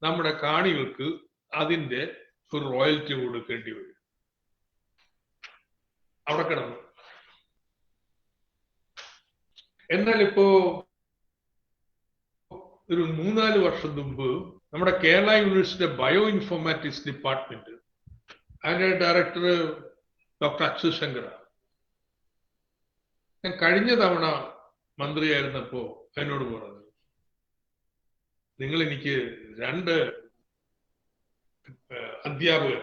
നമ്മുടെ കാണികൾക്ക് അതിന്റെ ഒരു റോയൽറ്റി കൊടുക്കേണ്ടി വരും. അവിടെ കിടന്നു. എന്നാൽ ഇപ്പോ ഒരു 3-4 വർഷം മുമ്പ് നമ്മുടെ കേരള യൂണിവേഴ്സിറ്റിയുടെ ബയോ ഇൻഫോർമാറ്റിക്സ് ഡിപ്പാർട്ട്മെന്റ്, അതിന്റെ ഡയറക്ടർ ഡോക്ടർ അച്യുത് ശങ്കർ, ഞാൻ കഴിഞ്ഞ തവണ മന്ത്രിയായിരുന്നപ്പോ എന്നോട് പറഞ്ഞു, നിങ്ങൾ എനിക്ക് 2 അധ്യാപകർ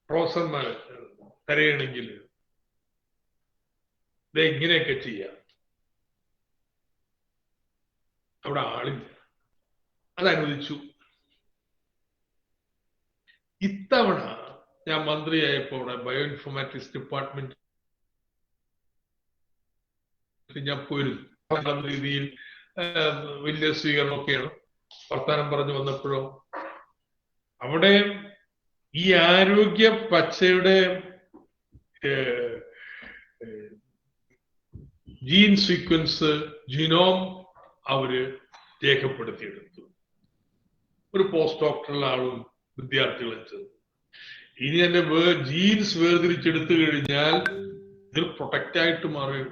പ്രൊഫസർമാർ തരയണമെങ്കിൽ ഇങ്ങനെയൊക്കെ ചെയ്യാം. അവിടെ ആളില്ല, അതനുവദിച്ചു. ഇത്തവണ ഞാൻ മന്ത്രിയായപ്പോൾ ബയോ ഇൻഫോർമാറ്റിക്സ് ഡിപ്പാർട്ട്മെന്റ് ഞാൻ പോയിരുന്നു. രീതിയിൽ വലിയ സ്വീകരണമൊക്കെയാണ്. വർത്താനം പറഞ്ഞു വന്നപ്പോഴോ അവിടെ ഈ ആരോഗ്യ പച്ചയുടെ ജീൻ സീക്വൻസ്, ജീനോം അവര് രേഖപ്പെടുത്തിയെടുത്തു. ഒരു പോസ്റ്റ് ഡോക്ടറൽ ആളും വിദ്യാർത്ഥികളും ചേർന്നു. ഇനി എന്റെ ജീൻസ് വേർതിരിച്ചെടുത്തു കഴിഞ്ഞാൽ ഇതൊരു പ്രൊട്ടക്റ്റ് ആയിട്ട് മാറും.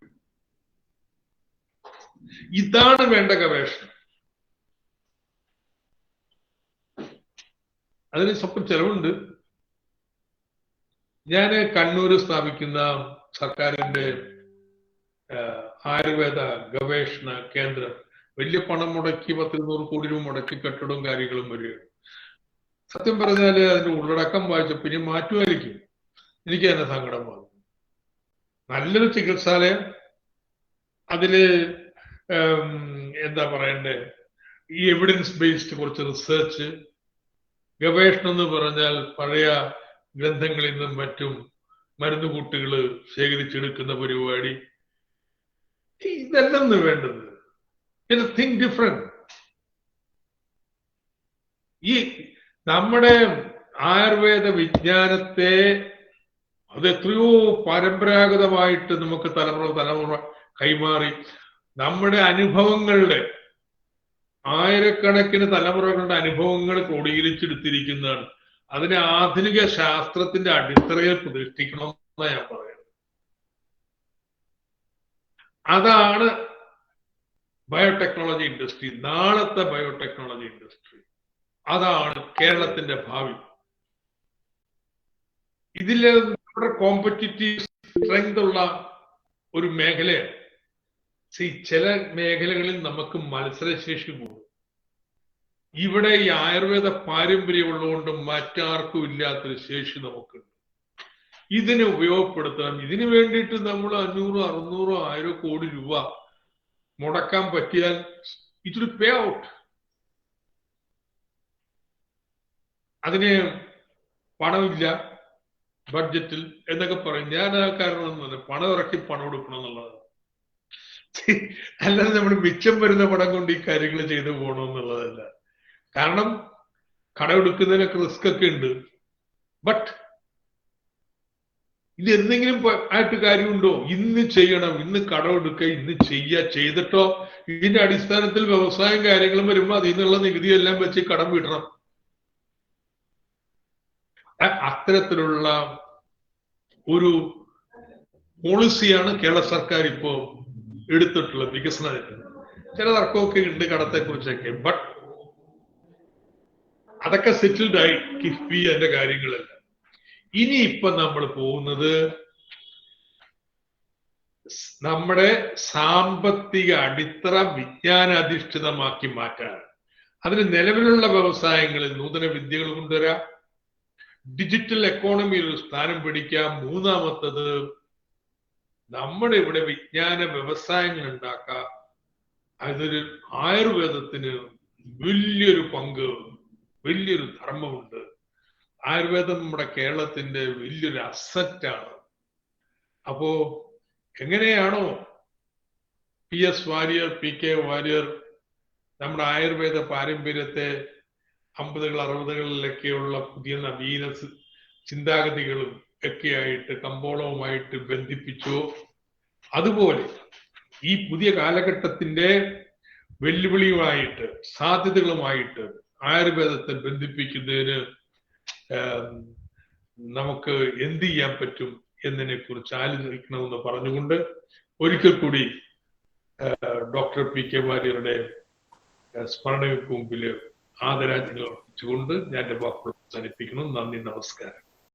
ഇതാണ് വേണ്ട ഗവേഷണം. അതിന് സ്വപ്പം ചെലവുണ്ട്. ഞാൻ കണ്ണൂര് സ്ഥാപിക്കുന്ന സർക്കാരിന്റെ ആയുർവേദ ഗവേഷണ കേന്ദ്രം വലിയ പണം മുടക്കി 10-200 കോടി രൂപ മുടക്കി കെട്ടിടവും കാര്യങ്ങളും വരികയാണ്. സത്യം പറഞ്ഞാല് അതിന്റെ ഉള്ളടക്കം വായിച്ചപ്പോ ഇനി മാറ്റുമായിരിക്കും. എനിക്ക് തന്നെ സങ്കടം വന്നു. നല്ലൊരു ചികിത്സാലയം, അതില് എന്താ പറയണ്ടേ, ഈ എവിഡൻസ് ബേസ്ഡ് കുറച്ച് റിസർച്ച്, ഗവേഷണം എന്ന് പറഞ്ഞാൽ പഴയ ഗ്രന്ഥങ്ങളിൽ നിന്നും മറ്റും മരുന്നുകൂട്ടുകള് ശേഖരിച്ചെടുക്കുന്ന പരിപാടി, ഇതെല്ലാം വേണ്ടത്. Think different. ഈ നമ്മുടെ ആയുർവേദ വിജ്ഞാനത്തെ അത് എത്രയോ പരമ്പരാഗതമായിട്ട് നമുക്ക് തലമുറ കൈമാറി, നമ്മുടെ അനുഭവങ്ങളുടെ ആയിരക്കണക്കിന് തലമുറകളുടെ അനുഭവങ്ങൾ ക്രോഡീകരിച്ചെടുത്തിരിക്കുന്നതാണ്. അതിനെ ആധുനിക ശാസ്ത്രത്തിന്റെ അടിത്തറയിൽ പ്രതിഷ്ഠിക്കണമെന്നാണ് ഞാൻ പറയുന്നത്. അതാണ് ബയോടെക്നോളജി ഇൻഡസ്ട്രി, നാളത്തെ ബയോടെക്നോളജി ഇൻഡസ്ട്രി. അതാണ് കേരളത്തിന്റെ ഭാവി. ഇതില് നമ്മുടെ കോമ്പറ്റിറ്റീവ് സ്ട്രെങ്ത് ഉള്ള ഒരു മേഖലയാണ്. ചില മേഖലകളിൽ നമുക്ക് മത്സരശേഷി കൂടും. ഇവിടെ ഈ ആയുർവേദ പാരമ്പര്യമുള്ളതുകൊണ്ട് മറ്റാർക്കും ഇല്ലാത്തൊരു ശേഷി നമുക്കുണ്ട്. ഇതിനെ ഉപയോഗപ്പെടുത്തണം. ഇതിനു വേണ്ടിയിട്ട് നമ്മൾ 500, 600, 1000 കോടി രൂപ മുടക്കാൻ പറ്റിയാൽ ഇറ്റ് വിൽ പേ ഔട്ട്. അതിന് പണമില്ല ബഡ്ജറ്റിൽ എന്നൊക്കെ പറയും. ഞാൻ ആ കാരണം പണം ഇറക്കി പണം കൊടുക്കണം എന്നുള്ളതാണ്. അല്ലാതെ നമ്മൾ മിച്ചം വരുന്ന പണം കൊണ്ട് ഈ കാര്യങ്ങൾ ചെയ്തു പോകണമെന്നുള്ളതല്ല. കാരണം കടമെടുക്കുന്നതിനൊക്കെ റിസ്ക് ഒക്കെ ഉണ്ട്. ബട്ട് ഇത് എന്തെങ്കിലും ആയിട്ട് കാര്യമുണ്ടോ? ഇന്ന് ചെയ്യണം, ഇന്ന് കടമെടുക്കുക, ഇന്ന് ചെയ്തിട്ടോ ഇതിന്റെ അടിസ്ഥാനത്തിൽ വ്യവസായം കാര്യങ്ങളും വരുമ്പോൾ അതിൽ നിന്നുള്ള നികുതി എല്ലാം വെച്ച് കടം വീട്ടണം. അത്തരത്തിലുള്ള ഒരു പോളിസിയാണ് കേരള സർക്കാർ ഇപ്പോ എടുത്തിട്ടുള്ളത് വികസനത്തിന്. ചില തർക്കമൊക്കെ ഉണ്ട് കടത്തെ കുറിച്ചൊക്കെ, ബട്ട് അതൊക്കെ സെറ്റിൽഡ് ആയി കിഫ്ബി അതിന്റെ കാര്യങ്ങളെല്ലാം. ഇനി ഇപ്പൊ നമ്മൾ പോകുന്നത് നമ്മുടെ സാമ്പത്തിക അടിത്തറ വിജ്ഞാനാധിഷ്ഠിതമാക്കി മാറ്റാൻ. അതിന് നിലവിലുള്ള വ്യവസായങ്ങളിൽ നൂതന വിദ്യകൾ കൊണ്ടുവരാം, ഡിജിറ്റൽ എക്കോണമിയിൽ ഒരു സ്ഥാനം പിടിക്കാം. മൂന്നാമത്തത് നമ്മുടെ ഇവിടെ വിജ്ഞാന വ്യവസായങ്ങൾ ഉണ്ടാക്കാം. അതൊരു ആയുർവേദത്തിന് വലിയൊരു പങ്ക്, വലിയൊരു ധർമ്മമുണ്ട്. ആയുർവേദം നമ്മുടെ കേരളത്തിന്റെ വലിയൊരു അസറ്റാണ്. അപ്പോ എങ്ങനെയാണോ PS വാര്യർ, PK വാര്യർ നമ്മുടെ ആയുർവേദ പാരമ്പര്യത്തെ 50-കൾ 60-കളിലൊക്കെയുള്ള പുതിയ നവീന ചിന്താഗതികളും ഒക്കെയായിട്ട് കമ്പോളവുമായിട്ട് ബന്ധിപ്പിച്ചോ, അതുപോലെ ഈ പുതിയ കാലഘട്ടത്തിന്റെ വെല്ലുവിളിയുമായിട്ട് സാധ്യതകളുമായിട്ട് ആയുർവേദത്തെ ബന്ധിപ്പിക്കുന്നതിന് നമുക്ക് എന്ത് ചെയ്യാൻ പറ്റും എന്നതിനെ കുറിച്ച് ആലോചിക്കണമെന്ന് പറഞ്ഞുകൊണ്ട് ഒരിക്കൽ കൂടി ഡോക്ടർ PK വാര്യരുടെ സ്മരണയ്ക്ക് മുമ്പിൽ ആദരാഞ്ജലികൾ അർപ്പിച്ചുകൊണ്ട് ഞാൻ എന്റെ വാക്കുകൾ അവസാനിപ്പിക്കുന്നു. നന്ദി, നമസ്കാരം.